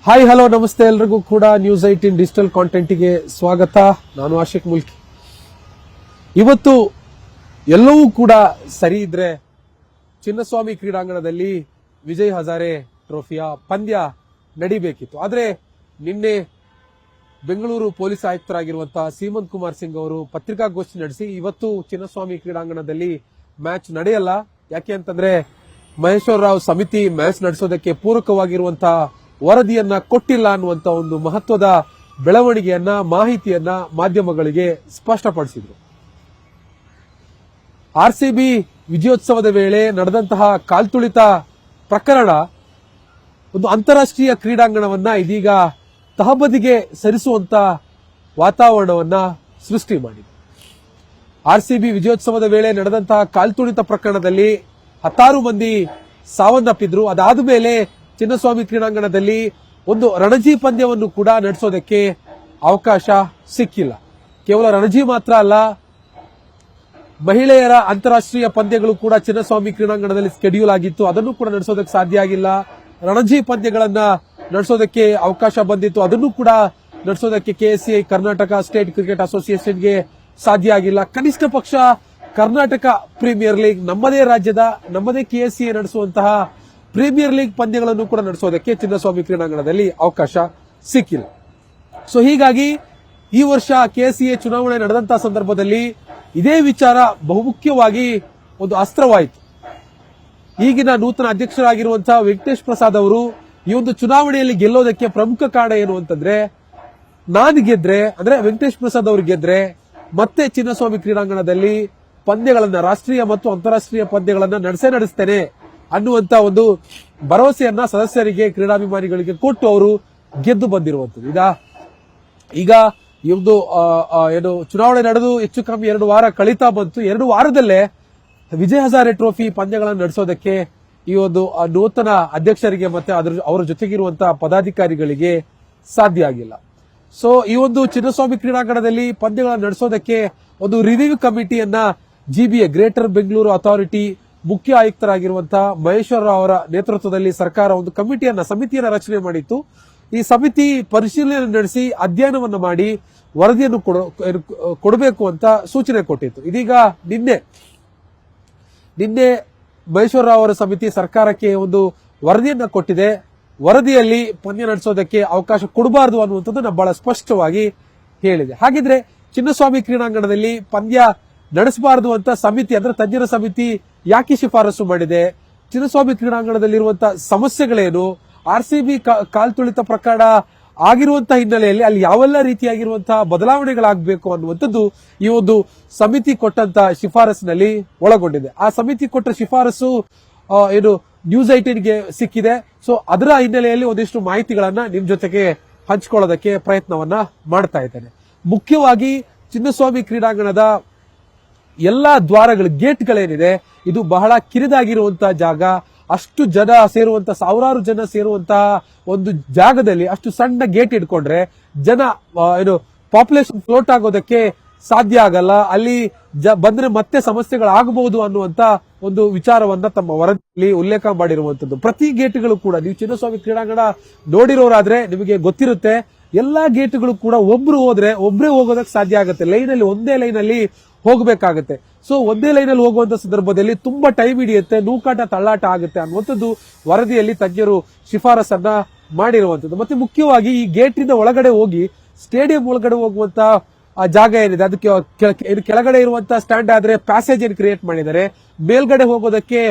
Hi hello ನಮಸ್ತೆ ಎಲ್ರಿಗೂ ಕೂಡ ನ್ಯೂಸ್ 18 ಡಿಜಿಟಲ್ ಕಾಂಟೆಂಟ್ಗೆ ಸ್ವಾಗತ. ನಾನು ಆಶಿಕ್ ಮುಲ್ಕಿ. ಇವತ್ತು ಎಲ್ಲವೂ ಕೂಡ ಸರಿ ಇದ್ರೆ ಚಿನ್ನಸ್ವಾಮಿ ಕ್ರೀಡಾಂಗಣದಲ್ಲಿ ವಿಜಯ್ ಹಜಾರೆ ಟ್ರೋಫಿಯ ಪಂದ್ಯ ನಡೀಬೇಕಿತ್ತು. ಆದ್ರೆ ನಿನ್ನೆ ಬೆಂಗಳೂರು ಪೊಲೀಸ್ ಆಯುಕ್ತರಾಗಿರುವಂತಹ ಸೀಮಂತ್ ಕುಮಾರ್ ಸಿಂಗ್ ಅವರು ಪತ್ರಿಕಾಗೋಷ್ಠಿ ನಡೆಸಿ ಇವತ್ತು ಚಿನ್ನಸ್ವಾಮಿ ಕ್ರೀಡಾಂಗಣದಲ್ಲಿ ಮ್ಯಾಚ್ ನಡೆಯಲ್ಲ, ಯಾಕೆ ಅಂತಂದ್ರೆ ಮಹೇಶ್ವರ ರಾವ್ ಸಮಿತಿ ಮ್ಯಾಚ್ ನಡೆಸೋದಕ್ಕೆ ಪೂರಕವಾಗಿರುವಂತಹ ವರದಿಯನ್ನ ಕೊಟ್ಟಿಲ್ಲ ಅನ್ನುವಂತ ಒಂದು ಮಹತ್ವದ ಬೆಳವಣಿಗೆಯನ್ನ ಮಾಹಿತಿಯನ್ನ ಮಾಧ್ಯಮಗಳಿಗೆ ಸ್ಪಷ್ಟಪಡಿಸಿದ್ರು. ಆರ್ಸಿಬಿ ವಿಜಯೋತ್ಸವದ ವೇಳೆ ನಡೆದಂತಹ ಕಾಲ್ತುಳಿತ ಪ್ರಕರಣ ಒಂದು ಅಂತಾರಾಷ್ಟ್ರೀಯ ಕ್ರೀಡಾಂಗಣವನ್ನ ಇದೀಗ ತಹಬದಿಗೆ ಸರಿಸುವಂತ ವಾತಾವರಣವನ್ನ ಸೃಷ್ಟಿ ಮಾಡಿದೆ. ಆರ್ಸಿಬಿ ವಿಜಯೋತ್ಸವದ ವೇಳೆ ನಡೆದಂತಹ ಕಾಲ್ತುಳಿತ ಪ್ರಕರಣದಲ್ಲಿ 16 ಮಂದಿ ಸಾವನ್ನಪ್ಪಿದ್ರು. ಅದಾದ ಮೇಲೆ ಚಿನ್ನಸ್ವಾಮಿ ಕ್ರೀಡಾಂಗಣದಲ್ಲಿ ಒಂದು ರಣಜಿ ಪಂದ್ಯವನ್ನು ಕೂಡ ನಡೆಸೋದಕ್ಕೆ ಅವಕಾಶ ಸಿಕ್ಕಿಲ್ಲ. ಕೇವಲ ರಣಜಿ ಮಾತ್ರ ಅಲ್ಲ, ಮಹಿಳೆಯರ ಅಂತಾರಾಷ್ಟ್ರೀಯ ಪಂದ್ಯಗಳು ಕೂಡ ಚಿನ್ನಸ್ವಾಮಿ ಕ್ರೀಡಾಂಗಣದಲ್ಲಿ ಸ್ಕೆಡ್ಯೂಲ್ ಆಗಿತ್ತು, ಅದನ್ನು ಕೂಡ ನಡೆಸೋದಕ್ಕೆ ಸಾಧ್ಯ ಆಗಿಲ್ಲ. ರಣಜಿ ಪಂದ್ಯಗಳನ್ನ ನಡೆಸೋದಕ್ಕೆ ಅವಕಾಶ ಬಂದಿತ್ತು, ಅದನ್ನು ಕೂಡ ನಡೆಸೋದಕ್ಕೆ ಕೆಎಸ್ಸಿಐ ಕರ್ನಾಟಕ ಸ್ಟೇಟ್ ಕ್ರಿಕೆಟ್ ಅಸೋಸಿಯೇಷನ್ಗೆ ಸಾಧ್ಯ ಆಗಿಲ್ಲ. ಕನಿಷ್ಠ ಪಕ್ಷ ಕರ್ನಾಟಕ ಪ್ರೀಮಿಯರ್ ಲೀಗ್, ನಮ್ಮದೇ ರಾಜ್ಯದ ನಮ್ಮದೇ ಕೆಎಸ್ಸಿಐ ನಡೆಸುವಂತಹ ಪ್ರೀಮಿಯರ್ ಲೀಗ್ ಪಂದ್ಯಗಳನ್ನು ಕೂಡ ನಡೆಸೋದಕ್ಕೆ ಚಿನ್ನಸ್ವಾಮಿ ಕ್ರೀಡಾಂಗಣದಲ್ಲಿ ಅವಕಾಶ ಸಿಕ್ಕಿಲ್ಲ. ಸೊ ಹೀಗಾಗಿ ಈ ವರ್ಷ ಕೆಎಸ್ಸಿಎ ಚುನಾವಣೆ ನಡೆದಂತಹ ಸಂದರ್ಭದಲ್ಲಿ ಇದೇ ವಿಚಾರ ಬಹುಮುಖ್ಯವಾಗಿ ಒಂದು ಅಸ್ತ್ರವಾಯಿತು. ಈಗಿನ ನೂತನ ಅಧ್ಯಕ್ಷರಾಗಿರುವಂತಹ ವೆಂಕಟೇಶ್ ಪ್ರಸಾದ್ ಅವರು ಈ ಒಂದು ಚುನಾವಣೆಯಲ್ಲಿ ಗೆಲ್ಲೋದಕ್ಕೆ ಪ್ರಮುಖ ಕಾರಣ ಏನು ಅಂತಂದ್ರೆ, ನಾನು ಗೆದ್ರೆ ಅಂದ್ರೆ ವೆಂಕಟೇಶ್ ಪ್ರಸಾದ್ ಅವರು ಗೆದ್ರೆ ಮತ್ತೆ ಚಿನ್ನಸ್ವಾಮಿ ಕ್ರೀಡಾಂಗಣದಲ್ಲಿ ಪಂದ್ಯಗಳನ್ನ, ರಾಷ್ಟ್ರೀಯ ಮತ್ತು ಅಂತಾರಾಷ್ಟ್ರೀಯ ಪಂದ್ಯಗಳನ್ನ ನಡೆಸ್ತೇನೆ ಅನ್ನುವಂತ ಒಂದು ಭರವಸೆಯನ್ನ ಸದಸ್ಯರಿಗೆ, ಕ್ರೀಡಾಭಿಮಾನಿಗಳಿಗೆ ಕೊಟ್ಟು ಅವರು ಗೆದ್ದು ಬಂದಿರುವಂತದ್ದು. ಈಗ ಈ ಒಂದು ಏನು ಚುನಾವಣೆ ನಡೆದು ಹೆಚ್ಚು ಕಮ್ಮಿ 2 ವಾರ ಕಳೀತಾ ಬಂತು. 2 ವಾರದಲ್ಲೇ ವಿಜಯ್ ಹಜಾರೆ ಟ್ರೋಫಿ ಪಂದ್ಯಗಳನ್ನು ನಡೆಸೋದಕ್ಕೆ ಈ ಒಂದು ನೂತನ ಅಧ್ಯಕ್ಷರಿಗೆ ಮತ್ತೆ ಅವರ ಜೊತೆಗಿರುವಂತಹ ಪದಾಧಿಕಾರಿಗಳಿಗೆ ಸಾಧ್ಯ ಆಗಿಲ್ಲ. ಸೊ ಈ ಒಂದು ಚಿನ್ನಸ್ವಾಮಿ ಕ್ರೀಡಾಂಗಣದಲ್ಲಿ ಪಂದ್ಯಗಳನ್ನು ನಡೆಸೋದಕ್ಕೆ ಒಂದು ರಿವ್ಯೂ ಕಮಿಟಿಯನ್ನ ಜಿಬಿಎ ಗ್ರೇಟರ್ ಬೆಂಗಳೂರು ಅಥಾರಿಟಿ ಮುಖ್ಯ ಆಯುಕ್ತರಾಗಿರುವಂತಹ ಮಹೇಶ್ವರ ರಾವ್ ಅವರ ನೇತೃತ್ವದಲ್ಲಿ ಸರ್ಕಾರ ಒಂದು ಸಮಿತಿಯನ್ನ ರಚನೆ ಮಾಡಿತ್ತು. ಈ ಸಮಿತಿ ಪರಿಶೀಲನೆ ನಡೆಸಿ ಅಧ್ಯಯನವನ್ನು ಮಾಡಿ ವರದಿಯನ್ನು ಕೊಡಬೇಕು ಅಂತ ಸೂಚನೆ ಕೊಟ್ಟಿತ್ತು. ಇದೀಗ ನಿನ್ನೆ ಮಹೇಶ್ವರ ರಾವ್ ಅವರ ಸಮಿತಿ ಸರ್ಕಾರಕ್ಕೆ ಒಂದು ವರದಿಯನ್ನ ಕೊಟ್ಟಿದೆ. ವರದಿಯಲ್ಲಿ ಪಂದ್ಯ ನಡೆಸೋದಕ್ಕೆ ಅವಕಾಶ ಕೊಡಬಾರದು ಅನ್ನುವಂಥದ್ದು ಬಹಳ ಸ್ಪಷ್ಟವಾಗಿ ಹೇಳಿದೆ. ಹಾಗಿದ್ರೆ ಚಿನ್ನಸ್ವಾಮಿ ಕ್ರೀಡಾಂಗಣದಲ್ಲಿ ಪಂದ್ಯ ನಡೆಸಬಾರದು ಅಂತ ಸಮಿತಿ ಅಂದ್ರೆ ತಜ್ಞರ ಸಮಿತಿ ಯಾಕೆ ಶಿಫಾರಸು ಮಾಡಿದೆ? ಚಿನ್ನಸ್ವಾಮಿ ಕ್ರೀಡಾಂಗಣದಲ್ಲಿರುವಂತಹ ಸಮಸ್ಯೆಗಳೇನು? ಆರ್ಸಿಬಿ ಕಾಲ್ತುಳಿತ ಪ್ರಕರಣ ಆಗಿರುವಂತಹ ಹಿನ್ನೆಲೆಯಲ್ಲಿ ಅಲ್ಲಿ ಯಾವೆಲ್ಲ ರೀತಿಯಾಗಿರುವಂತಹ ಬದಲಾವಣೆಗಳಾಗಬೇಕು ಅನ್ನುವಂಥದ್ದು ಈ ಒಂದು ಸಮಿತಿ ಕೊಟ್ಟಂತ ಶಿಫಾರಸಿನಲ್ಲಿ ಒಳಗೊಂಡಿದೆ. ಆ ಸಮಿತಿ ಕೊಟ್ಟ ಶಿಫಾರಸು ಏನು ನ್ಯೂಸ್ 18ಗೆ ಸಿಕ್ಕಿದೆ. ಸೊ ಅದರ ಹಿನ್ನೆಲೆಯಲ್ಲಿ ಒಂದಿಷ್ಟು ಮಾಹಿತಿಗಳನ್ನ ನಿಮ್ ಜೊತೆಗೆ ಹಂಚಿಕೊಳ್ಳೋದಕ್ಕೆ ಪ್ರಯತ್ನವನ್ನ ಮಾಡ್ತಾ ಇದ್ದೇನೆ. ಮುಖ್ಯವಾಗಿ ಚಿನ್ನಸ್ವಾಮಿ ಕ್ರೀಡಾಂಗಣದ ಎಲ್ಲಾ ದ್ವಾರಗಳು, ಗೇಟ್ಗಳೇನಿದೆ, ಇದು ಬಹಳ ಕಿರಿದಾಗಿರುವಂತಹ ಜಾಗ. ಅಷ್ಟು ಜನ ಸೇರುವಂತಹ, ಸಾವಿರಾರು ಜನ ಸೇರುವಂತಹ ಒಂದು ಜಾಗದಲ್ಲಿ ಅಷ್ಟು ಸಣ್ಣ ಗೇಟ್ ಇಟ್ಕೊಂಡ್ರೆ ಜನ ಏನು ಪಾಪ್ಯುಲೇಷನ್ ಫ್ಲೋಟ್ ಆಗೋದಕ್ಕೆ ಸಾಧ್ಯ ಆಗಲ್ಲ. ಅಲ್ಲಿ ಬಂದ್ರೆ ಮತ್ತೆ ಸಮಸ್ಯೆಗಳಾಗಬಹುದು ಅನ್ನುವಂತ ಒಂದು ವಿಚಾರವನ್ನ ತಮ್ಮ ವರದಿಯಲ್ಲಿ ಉಲ್ಲೇಖ ಮಾಡಿರುವಂತದ್ದು. ಪ್ರತಿ ಗೇಟ್ಗಳು ಕೂಡ ನೀವು ಚಿನ್ನಸ್ವಾಮಿ ಕ್ರೀಡಾಂಗಣ ನೋಡಿರೋರಾದ್ರೆ ನಿಮಗೆ ಗೊತ್ತಿರುತ್ತೆ, ಎಲ್ಲಾ ಗೇಟ್ಗಳು ಕೂಡ ಒಬ್ರು ಹೋದ್ರೆ ಒಬ್ರೇ ಹೋಗೋದಕ್ಕೆ ಸಾಧ್ಯ ಆಗುತ್ತೆ. ಲೈನಲ್ಲಿ ಒಂದೇ ಲೈನಲ್ಲಿ ಹೋಗಬೇಕಾಗತ್ತೆ. ಸೊ ಒಂದೇ ಲೈನಲ್ಲಿ ಹೋಗುವಂತ ಸಂದರ್ಭದಲ್ಲಿ ತುಂಬಾ ಟೈಮ್ ಹಿಡಿಯುತ್ತೆ, ನೂಕಾಟ ತಳ್ಳಾಟ ಆಗುತ್ತೆ ಅನ್ನುವಂಥದ್ದು ವರದಿಯಲ್ಲಿ ತಜ್ಞರು ಶಿಫಾರಸನ್ನ ಮಾಡಿರುವಂತದ್ದು. ಮತ್ತೆ ಮುಖ್ಯವಾಗಿ ಈ ಗೇಟ್ ಇಂದ ಒಳಗಡೆ ಹೋಗಿ ಸ್ಟೇಡಿಯಂ ಒಳಗಡೆ ಹೋಗುವಂತ ಜಾಗ ಏನಿದೆ, ಅದಕ್ಕೆ ಕೆಳಗಡೆ ಇರುವಂತಹ ಸ್ಟ್ಯಾಂಡ್ ಆದ್ರೆ ಪ್ಯಾಸೇಜ್ ಏನ್ ಕ್ರಿಯೇಟ್ ಮಾಡಿದ್ದಾರೆ, ಮೇಲ್ಗಡೆ ಹೋಗೋದಕ್ಕೆ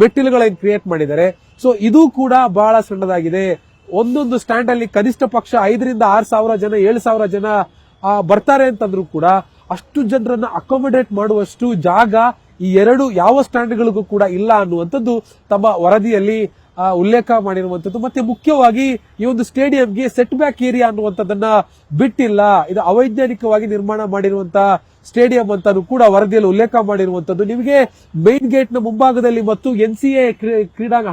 ಮೆಟ್ಟಿಲುಗಳೇನ್ ಕ್ರಿಯೇಟ್ ಮಾಡಿದ್ದಾರೆ. ಸೊ ಇದು ಕೂಡ ಬಹಳ ಸಣ್ಣದಾಗಿದೆ. ಒಂದೊಂದು ಸ್ಟ್ಯಾಂಡ್ ಅಲ್ಲಿ ಕನಿಷ್ಠ ಪಕ್ಷ 5 ರಿಂದ 6 ಸಾವಿರ ಜನ, 7 ಸಾವಿರ ಜನ ಬರ್ತಾರೆ ಅಂತಂದ್ರೂ ಕೂಡ ಅಷ್ಟು ಜನರನ್ನ ಅಕೊಮಡೇಟ್ ಮಾಡುವಷ್ಟು ಜಾಗ ಈ ಯಾವ ಸ್ಟ್ಯಾಂಡ್ಗಳಿಗೂ ಕೂಡ ಇಲ್ಲ ಅನ್ನುವಂಥದ್ದು ತಮ್ಮ ವರದಿಯಲ್ಲಿ ಉಲ್ಲೇಖ ಮಾಡಿರುವಂತದ್ದು. ಮತ್ತೆ ಮುಖ್ಯವಾಗಿ ಈ ಒಂದು ಸ್ಟೇಡಿಯಂಗೆ ಸೆಟ್ ಬ್ಯಾಕ್ ಏರಿಯಾ ಅನ್ನುವಂಥದ್ದನ್ನ ಬಿಟ್ಟಿಲ್ಲ. ಇದು ಅವೈಜ್ಞಾನಿಕವಾಗಿ ನಿರ್ಮಾಣ ಮಾಡಿರುವಂತಹ ಸ್ಟೇಡಿಯಂ ಅಂತಾನು ಕೂಡ ವರದಿಯಲ್ಲಿ ಉಲ್ಲೇಖ ಮಾಡಿರುವಂತದ್ದು. ನಿಮಗೆ ಮೈನ್ ಗೇಟ್ ನ ಮುಂಭಾಗದಲ್ಲಿ ಮತ್ತು ಎನ್ಸಿಎ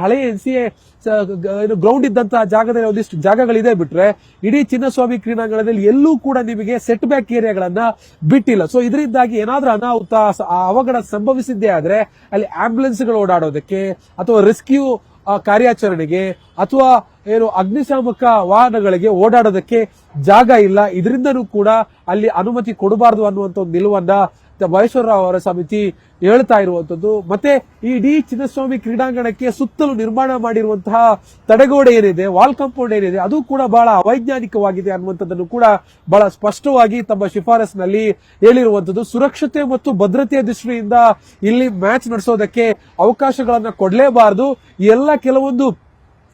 ಹಳೆಯ ಎನ್ಸಿಎ ಗ್ರೌಂಡ್ ಇದ್ದಂತಹ ಜಾಗದಲ್ಲಿ ಒಂದಿಷ್ಟು ಜಾಗಗಳಿದೆ ಬಿಟ್ರೆ ಇಡೀ ಚಿನ್ನಸ್ವಾಮಿ ಕ್ರೀಡಾಂಗಣದಲ್ಲಿ ಎಲ್ಲೂ ಕೂಡ ನಿಮಗೆ ಸೆಟ್ ಬ್ಯಾಕ್ ಏರಿಯಾಗಳನ್ನ ಬಿಟ್ಟಿಲ್ಲ. ಸೊ ಇದರಿಂದಾಗಿ ಏನಾದ್ರೂ ಅನಾಹುತ, ಅವಘಡ ಸಂಭವಿಸಿದ್ದೇ ಆದ್ರೆ ಅಲ್ಲಿ ಆಂಬ್ಯುಲೆನ್ಸ್ ಗಳು ಓಡಾಡೋದಕ್ಕೆ ಅಥವಾ ರೆಸ್ಕ್ಯೂ ಕಾರ್ಯಾಚರಣೆಗೆ ಅಥವಾ ಏನು ಅಗ್ನಿಶಾಮಕ ವಾಹನಗಳಿಗೆ ಓಡಾಡೋದಕ್ಕೆ ಜಾಗ ಇಲ್ಲ, ಇದರಿಂದನೂ ಕೂಡ ಅಲ್ಲಿ ಅನುಮತಿ ಕೊಡಬಾರದು ಅನ್ನುವಂತ ಒಂದು ನಿಲುವನ್ನ ಮಹೇಶ್ವರರಾವ್ ಅವರ ಸಮಿತಿ ಹೇಳ್ತಾ ಇರುವಂತದ್ದು. ಮತ್ತೆ ಇಡೀ ಚಿನ್ನಸ್ವಾಮಿ ಕ್ರೀಡಾಂಗಣಕ್ಕೆ ಸುತ್ತಲೂ ನಿರ್ಮಾಣ ಮಾಡಿರುವಂತಹ ತಡೆಗೋಡೆ ಏನಿದೆ, ವಾಲ್ ಕಾಂಪೌಂಡ್ ಏನಿದೆ, ಅದು ಕೂಡ ಬಹಳ ಅವೈಜ್ಞಾನಿಕವಾಗಿದೆ ಅನ್ನುವಂಥದ್ದನ್ನು ಕೂಡ ಬಹಳ ಸ್ಪಷ್ಟವಾಗಿ ತಮ್ಮ ಶಿಫಾರಸ್ನಲ್ಲಿ ಹೇಳಿರುವಂತದ್ದು. ಸುರಕ್ಷತೆ ಮತ್ತು ಭದ್ರತೆಯ ದೃಷ್ಟಿಯಿಂದ ಇಲ್ಲಿ ಮ್ಯಾಚ್ ನಡೆಸೋದಕ್ಕೆ ಅವಕಾಶಗಳನ್ನ ಕೊಡಲೇಬಾರದು. ಎಲ್ಲ ಕೆಲವೊಂದು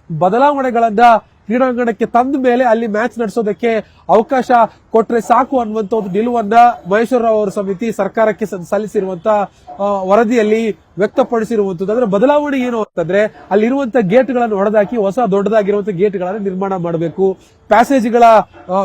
ಬದಲಾವಣೆಗಳನ್ನ ಕ್ರೀಡಾಂಗಣಕ್ಕೆ ತಂದ ಮೇಲೆ ಅಲ್ಲಿ ಮ್ಯಾಚ್ ನಡೆಸೋದಕ್ಕೆ ಅವಕಾಶ ಕೊಟ್ರೆ ಸಾಕು ಅನ್ನುವಂತ ಒಂದು ನಿಲುವನ್ನ ಮಹೇಶ್ವರರಾವ್ ಅವರ ಸಮಿತಿ ಸರ್ಕಾರಕ್ಕೆ ಸಲ್ಲಿಸಿರುವಂತ ವರದಿಯಲ್ಲಿ ವ್ಯಕ್ತಪಡಿಸಿರುವಂತದ್ದು. ಅಂದ್ರೆ ಬದಲಾವಣೆ ಏನು ಅಂತಂದ್ರೆ ಅಲ್ಲಿರುವಂತ ಗೇಟ್ಗಳನ್ನು ಹೊಡೆದಾಕಿ ಹೊಸ ದೊಡ್ಡದಾಗಿರುವಂತಹ ಗೇಟ್ಗಳನ್ನು ನಿರ್ಮಾಣ ಮಾಡಬೇಕು. ಪ್ಯಾಸೇಜ್ಗಳ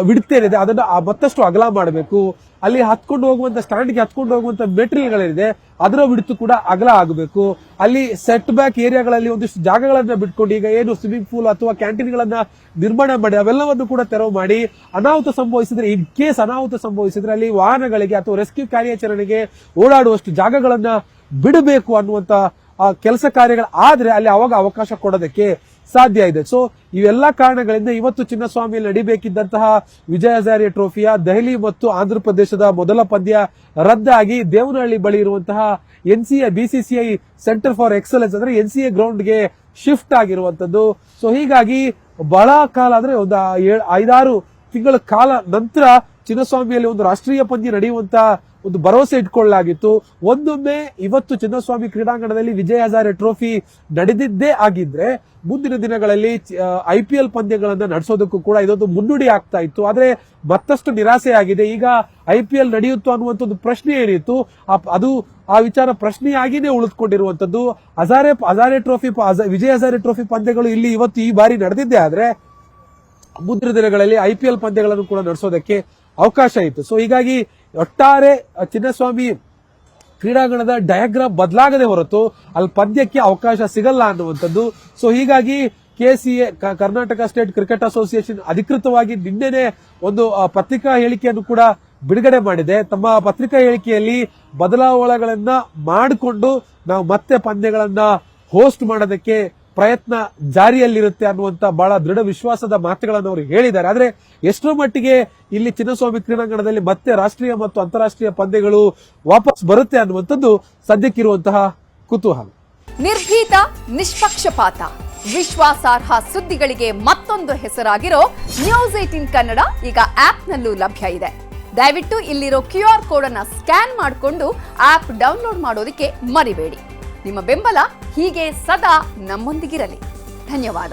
ವಿಡ್ತ್ ಏನಿದೆ ಅದನ್ನ ಮತ್ತಷ್ಟು ಅಗಲ ಮಾಡಬೇಕು. ಅಲ್ಲಿ ಹತ್ಕೊಂಡು ಹೋಗುವಂತ ಸ್ಟ್ಯಾಂಡ್ಗೆ ಹತ್ಕೊಂಡು ಹೋಗುವಂತ ಮೆಟೀರಿಯಲ್ಗಳಿದೆ ಅದರ ವಿಡ್ತ್ ಕೂಡ ಅಗಲ ಆಗಬೇಕು. ಅಲ್ಲಿ ಸೆಟ್ ಬ್ಯಾಕ್ ಏರಿಯಾಗಳಲ್ಲಿ ಒಂದಿಷ್ಟು ಜಾಗಗಳನ್ನ ಬಿಟ್ಕೊಂಡು ಈಗ ಏನು ಸ್ವಿಮ್ಮಿಂಗ್ ಪೂಲ್ ಅಥವಾ ಕ್ಯಾಂಟೀನ್ಗಳನ್ನ ನಿರ್ಮಾಣ ಮಾಡಿ ಅವೆಲ್ಲವನ್ನು ಕೂಡ ತೆರವು ಮಾಡಿ ಅನಾಹುತ ಸಂಭವಿಸಿದ್ರೆ, ಇನ್ ಕೇಸ್ ಅನಾಹುತ ಸಂಭವಿಸಿದ್ರೆ ಅಲ್ಲಿ ವಾಹನಗಳಿಗೆ ಅಥವಾ ರೆಸ್ಕ್ಯೂ ಕಾರ್ಯಾಚರಣೆಗೆ ಓಡಾಡುವಷ್ಟು ಜಾಗಗಳನ್ನ ಬಿಡಬೇಕು ಅನ್ನುವಂತ ಕೆಲಸ ಕಾರ್ಯಗಳು ಆದ್ರೆ ಅಲ್ಲಿ ಅವಾಗ ಅವಕಾಶ ಕೊಡೋದಕ್ಕೆ ಸಾಧ್ಯ ಇದೆ. ಸೊ ಇವೆಲ್ಲಾ ಕಾರಣಗಳಿಂದ ಇವತ್ತು ಚಿನ್ನಸ್ವಾಮಿಯಲ್ಲಿ ನಡೀಬೇಕಿದ್ದಂತಹ ವಿಜಯ್ ಹಜಾರೆ ಟ್ರೋಫಿಯ ದೆಹಲಿ ಮತ್ತು ಆಂಧ್ರ ಪ್ರದೇಶದ ಮೊದಲ ಪಂದ್ಯ ರದ್ದಾಗಿ ದೇವನಹಳ್ಳಿ ಬಳಿ ಇರುವಂತಹ ಬಿಸಿಸಿಐ ಸೆಂಟರ್ ಫಾರ್ ಎಕ್ಸಲೆನ್ಸ್ ಅಂದ್ರೆ NCA ಗ್ರೌಂಡ್ಗೆ ಶಿಫ್ಟ್ ಆಗಿರುವಂತದ್ದು. ಸೊ ಹೀಗಾಗಿ ಬಹಳ ಕಾಲ ಅಂದ್ರೆ ಒಂದು 5-6 ತಿಂಗಳ ಕಾಲ ನಂತರ ಚಿನ್ನಸ್ವಾಮಿಯಲ್ಲಿ ಒಂದು ರಾಷ್ಟ್ರೀಯ ಪಂದ್ಯ ನಡೆಯುವಂತ ಒಂದು ಭರವಸೆ ಇಟ್ಕೊಳ್ಳಲಾಗಿತ್ತು. ಒಂದೊಮ್ಮೆ ಇವತ್ತು ಚಿನ್ನಸ್ವಾಮಿ ಕ್ರೀಡಾಂಗಣದಲ್ಲಿ ವಿಜಯ್ ಹಜಾರೆ ಟ್ರೋಫಿ ನಡೆದಿದ್ದೇ ಆಗಿದ್ರೆ ಮುಂದಿನ ದಿನಗಳಲ್ಲಿ IPL ಪಂದ್ಯಗಳನ್ನ ನಡೆಸೋದಕ್ಕೂ ಕೂಡ ಇದೊಂದು ಮುನ್ನುಡಿ ಆಗ್ತಾ ಇತ್ತು. ಆದ್ರೆ ಮತ್ತಷ್ಟು ನಿರಾಸೆಯಾಗಿದೆ. ಈಗ IPL ನಡೆಯುತ್ತೋ ಅನ್ನುವಂಥ ಒಂದು ಪ್ರಶ್ನೆ ಏನಿತ್ತು ಅದು ಆ ವಿಚಾರ ಪ್ರಶ್ನೆಯಾಗಿನೇ ಉಳಿದುಕೊಂಡಿರುವಂತದ್ದು. ಹಜಾರೆ ಟ್ರೋಫಿ ವಿಜಯ್ ಹಜಾರೆ ಟ್ರೋಫಿ ಪಂದ್ಯಗಳು ಇಲ್ಲಿ ಇವತ್ತು ಈ ಬಾರಿ ನಡೆದಿದ್ದೇ ಆದ್ರೆ ಮುಂದಿನ ದಿನಗಳಲ್ಲಿ IPL ಪಂದ್ಯಗಳನ್ನು ಕೂಡ ನಡೆಸೋದಕ್ಕೆ ಅವಕಾಶ ಇತ್ತು. ಸೊ ಹೀಗಾಗಿ ಒಟ್ಟಾರೆ ಚಿನ್ನಸ್ವಾಮಿ ಕ್ರೀಡಾಂಗಣದ ಡಯಾಗ್ರಾಮ್ ಬದಲಾಗದೆ ಹೊರತು ಅಲ್ಲಿ ಪಂದ್ಯಕ್ಕೆ ಅವಕಾಶ ಸಿಗಲ್ಲ ಅನ್ನುವಂಥದ್ದು. ಸೊ ಹೀಗಾಗಿ KCA Karnataka state cricket association ಅಧಿಕೃತವಾಗಿ ನಿನ್ನೆನೆ ಒಂದು ಪತ್ರಿಕಾ ಹೇಳಿಕೆಯನ್ನು ಕೂಡ ಬಿಡುಗಡೆ ಮಾಡಿದೆ. ತಮ್ಮ ಪತ್ರಿಕಾ ಹೇಳಿಕೆಯಲ್ಲಿ ಬದಲಾವಣೆಗಳನ್ನ ಮಾಡಿಕೊಂಡು ನಾವು ಮತ್ತೆ ಪಂದ್ಯಗಳನ್ನ ಹೋಸ್ಟ್ ಮಾಡೋದಕ್ಕೆ ಪ್ರಯತ್ನ ಜಾರಿಯಲ್ಲಿರುತ್ತೆ ಅನ್ನುವಂತ ಬಹಳ ದೃಢ ವಿಶ್ವಾಸದ ಮಾತುಗಳನ್ನು ಅವರು ಹೇಳಿದ್ದಾರೆ. ಆದ್ರೆ ಎಷ್ಟರ ಮಟ್ಟಿಗೆ ಇಲ್ಲಿ ಚಿನ್ನಸ್ವಾಮಿ ಕ್ರೀಡಾಂಗಣದಲ್ಲಿ ಮತ್ತೆ ರಾಷ್ಟ್ರೀಯ ಮತ್ತು ಅಂತಾರಾಷ್ಟ್ರೀಯ ಪಂದ್ಯಗಳು ವಾಪಸ್ ಬರುತ್ತೆ ಅನ್ನುವಂಥದ್ದು ಸದ್ಯಕ್ಕಿರುವಂತಹ ಕುತೂಹಲ. ನಿರ್ಭೀತ, ನಿಷ್ಪಕ್ಷಪಾತ, ವಿಶ್ವಾಸಾರ್ಹ ಸುದ್ದಿಗಳಿಗೆ ಮತ್ತೊಂದು ಹೆಸರಾಗಿರೋ ನ್ಯೂಸ್ 18 ಕನ್ನಡ ಈಗ ಆಪ್ನಲ್ಲೂ ಲಭ್ಯ ಇದೆ. ದಯವಿಟ್ಟು ಇಲ್ಲಿರೋ QR ಕೋಡ್ ಅನ್ನ ಸ್ಕ್ಯಾನ್ ಮಾಡಿಕೊಂಡು ಆಪ್ ಡೌನ್ಲೋಡ್ ಮಾಡೋದಕ್ಕೆ ಮರಿಬೇಡಿ. ನಿಮ್ಮ ಬೆಂಬಲ ಹೀಗೆ ಸದಾ ನಮ್ಮೊಂದಿಗಿರಲಿ. ಧನ್ಯವಾದ.